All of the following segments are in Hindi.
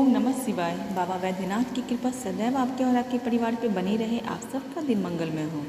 ओम नमः शिवाय। बाबा वैद्यनाथ की कृपा सदैव आपके और आपके परिवार पे बनी रहे। आप सबका दिन मंगलमय हो।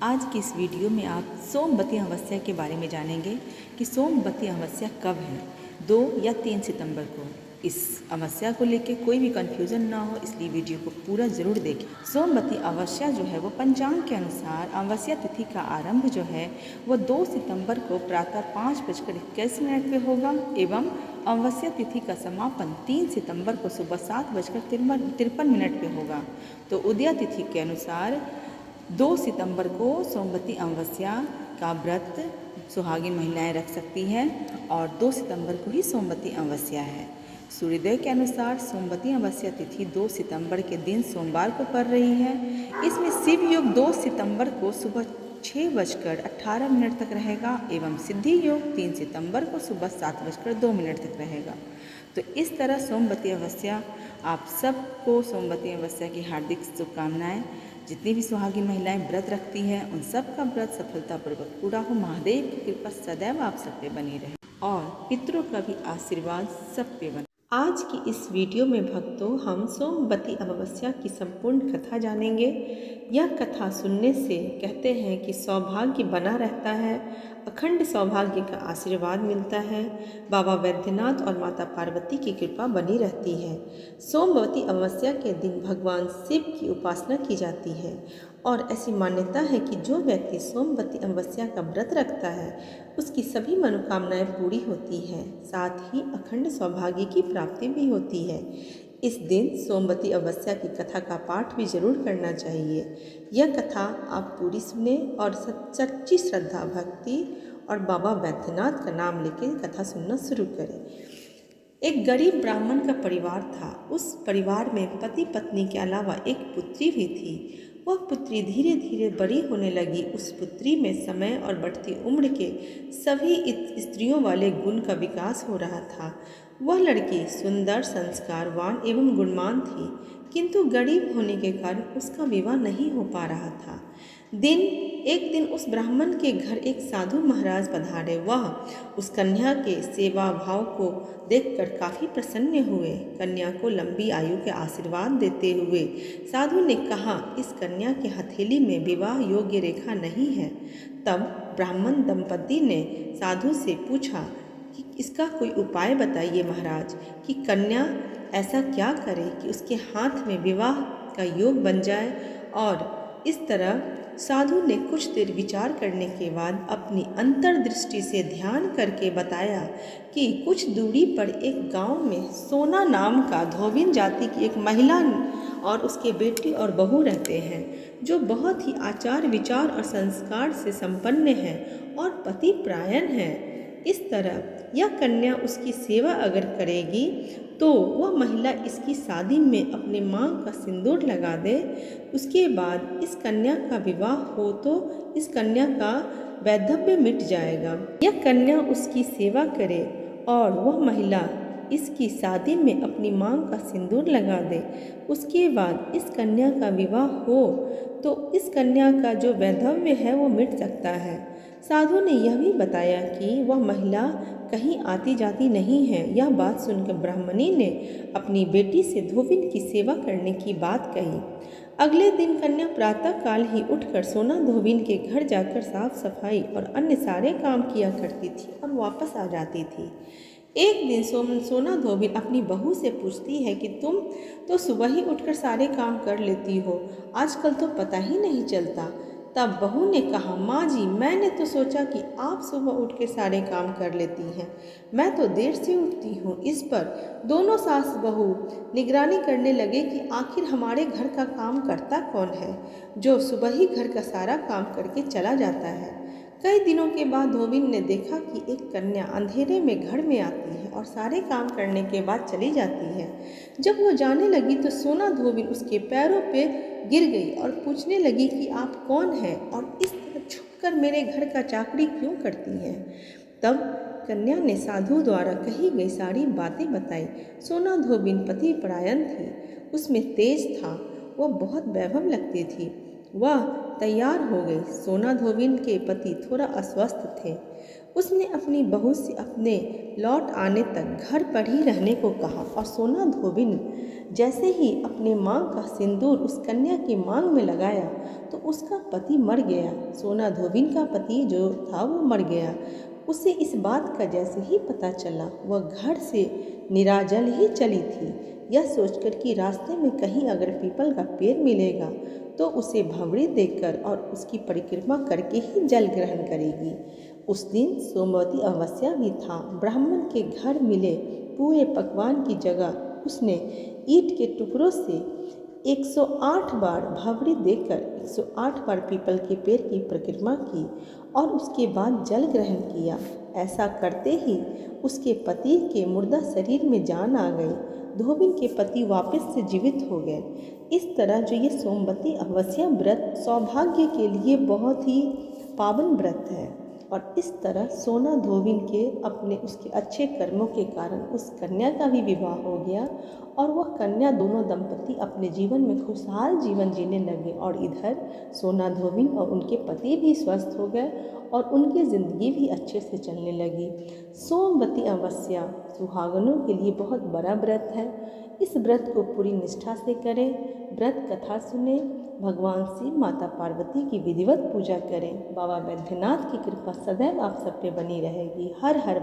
आज की इस वीडियो में आप सोमवती अमावस्या के बारे में जानेंगे कि सोमवती अमावस्या कब है, 2 या 3 सितंबर को। इस अमावस्या को लेकर कोई भी कन्फ्यूज़न ना हो, इसलिए वीडियो को पूरा ज़रूर देखें। सोमवती अमावस्या जो है वो पंचांग के अनुसार अमावस्या तिथि का आरंभ जो है वो 2 सितंबर को प्रातः 5:21 पे होगा एवं अमावस्या तिथि का समापन 3 सितंबर को सुबह 7:53 पे होगा। तो उदया तिथि के अनुसार 2 सितंबर को सोमवती अमावस्या का व्रत सुहागिन महिलाएं रख सकती हैं और 2 सितंबर को ही सोमवती अमावस्या है। सूर्योदय के अनुसार सोमवती अमावस्या तिथि 2 सितंबर के दिन सोमवार को पड़ रही है। इसमें शिव योग 2 सितंबर को सुबह 6:18 तक रहेगा एवं सिद्धि योग 3 सितंबर को सुबह 7:02 तक रहेगा। तो इस तरह सोमवती अमावस्या, आप सबको सोमवती अमावस्या की हार्दिक शुभकामनाएं। जितनी भी सुहागिन महिलाएं व्रत रखती हैं उन सब का व्रत सफलतापूर्वक पूरा हो। महादेव की कृपा सदैव आप सब पे बनी रहे और पितरों का भी आशीर्वाद सब पे बने। आज की इस वीडियो में भक्तों हम सोमवती अमावस्या की संपूर्ण कथा जानेंगे। यह कथा सुनने से कहते हैं कि सौभाग्य बना रहता है, अखंड सौभाग्य का आशीर्वाद मिलता है, बाबा वैद्यनाथ और माता पार्वती की कृपा बनी रहती है। सोमवती अमावस्या के दिन भगवान शिव की उपासना की जाती है और ऐसी मान्यता है कि जो व्यक्ति सोमवती अमावस्या का व्रत रखता है उसकी सभी मनोकामनाएं पूरी होती हैं, साथ ही अखंड सौभाग्य की प्राप्ति भी होती है। इस दिन सोमवती अमावस्या की कथा का पाठ भी जरूर करना चाहिए। यह कथा आप पूरी सुने और सच्ची श्रद्धा भक्ति और बाबा वैद्यनाथ का नाम लेकर कथा सुनना शुरू करें। एक गरीब ब्राह्मण का परिवार था। उस परिवार में पति पत्नी के अलावा एक पुत्री भी थी। वह पुत्री धीरे धीरे बड़ी होने लगी। उस पुत्री में समय और बढ़ती उम्र के सभी स्त्रियों वाले गुण का विकास हो रहा था। वह लड़की सुंदर, संस्कारवान एवं गुणवान थी, किंतु गरीब होने के कारण उसका विवाह नहीं हो पा रहा था। एक दिन उस ब्राह्मण के घर एक साधु महाराज पधारे। वह उस कन्या के सेवा भाव को देखकर काफ़ी प्रसन्न हुए। कन्या को लंबी आयु के आशीर्वाद देते हुए साधु ने कहा, इस कन्या के हथेली में विवाह योग्य रेखा नहीं है। तब ब्राह्मण दंपति ने साधु से पूछा कि इसका कोई उपाय बताइए महाराज, कि कन्या ऐसा क्या करे कि उसके हाथ में विवाह का योग बन जाए। और इस तरह साधु ने कुछ देर विचार करने के बाद अपनी अंतर्दृष्टि से ध्यान करके बताया कि कुछ दूरी पर एक गांव में सोना नाम का धोबिन जाति की एक महिला और उसके बेटी और बहू रहते हैं, जो बहुत ही आचार विचार और संस्कार से संपन्न हैं और पति परायण हैं। इस तरह यह कन्या उसकी सेवा अगर करेगी तो वह महिला इसकी शादी में अपने मांग का सिंदूर लगा दे। उसके बाद इस कन्या का विवाह हो तो इस कन्या का वैधव्य मिट जाएगा। यह कन्या उसकी सेवा करे और वह महिला इसकी शादी में अपनी मांग का सिंदूर लगा दे। उसके बाद इस कन्या का विवाह हो तो इस कन्या का जो वैधव्य है वो मिट सकता है। साधु ने यह भी बताया कि वह महिला कहीं आती जाती नहीं है। यह बात सुनकर ब्राह्मणी ने अपनी बेटी से धोबिन की सेवा करने की बात कही। अगले दिन कन्या प्रातः काल ही उठकर सोना धोबिन के घर जाकर साफ सफाई और अन्य सारे काम किया करती थी और वापस आ जाती थी। एक दिन सोना धोबिन अपनी बहू से पूछती है कि तुम तो सुबह ही उठकर सारे काम कर लेती हो, आजकल तो पता ही नहीं चलता। तब बहू ने कहा, माँ जी, मैंने तो सोचा कि आप सुबह उठ के सारे काम कर लेती हैं, मैं तो देर से उठती हूँ। इस पर दोनों सास बहू निगरानी करने लगे कि आखिर हमारे घर का काम करता कौन है, जो सुबह ही घर का सारा काम करके चला जाता है। कई दिनों के बाद धोबिन ने देखा कि एक कन्या अंधेरे में घर में आती है और सारे काम करने के बाद चली जाती है। जब वो जाने लगी तो सोना धोबिन उसके पैरों पे गिर गई और पूछने लगी कि आप कौन हैं और इस तरह छुपकर मेरे घर का चाकरी क्यों करती हैं। तब कन्या ने साधु द्वारा कही गई सारी बातें बताई। सोना धोबिन पति परायण थी, उसमें तेज था, वह बहुत वैभव लगती थी। वह तैयार हो गई। सोना धोबिन के पति थोड़ा अस्वस्थ थे। उसने अपनी बहू से अपने लौट आने तक घर पर ही रहने को कहा और सोना धोबिन जैसे ही अपने मांग का सिंदूर उस कन्या की मांग में लगाया तो उसका पति मर गया। सोना धोबिन का पति जो था वो मर गया। उसे इस बात का जैसे ही पता चला वह घर से निराजल ही चली थी, यह सोचकर कि रास्ते में कहीं अगर पीपल का पेड़ मिलेगा तो उसे भंवरी देकर और उसकी परिक्रमा करके ही जल ग्रहण करेगी। उस दिन सोमवती अमावस्या भी था। ब्राह्मण के घर मिले पूरे पकवान की जगह उसने ईंट के टुकड़ों से 108 बार भंवरी देकर 108 बार पीपल के पेड़ की परिक्रमा की और उसके बाद जल ग्रहण किया। ऐसा करते ही उसके पति के मुर्दा शरीर में जान आ गई। धोबिन के पति वापस से जीवित हो गए। इस तरह जो ये सोमवती अमावस्या व्रत सौभाग्य के लिए बहुत ही पावन व्रत है और इस तरह सोना धोबिन के अपने उसके अच्छे कर्मों के कारण उस कन्या का भी विवाह हो गया और वह कन्या दोनों दंपति अपने जीवन में खुशहाल जीवन जीने लगे और इधर सोना धोबिन और उनके पति भी स्वस्थ हो गए और उनकी ज़िंदगी भी अच्छे से चलने लगी। सोमवती अमावस्या सुहागनों के लिए बहुत बड़ा व्रत है। इस व्रत को पूरी निष्ठा से करें, व्रत कथा सुने, भगवान शिव माता पार्वती की विधिवत पूजा करें। बाबा बैद्यनाथ की कृपा सदैव आप सब पे बनी रहेगी। हर हर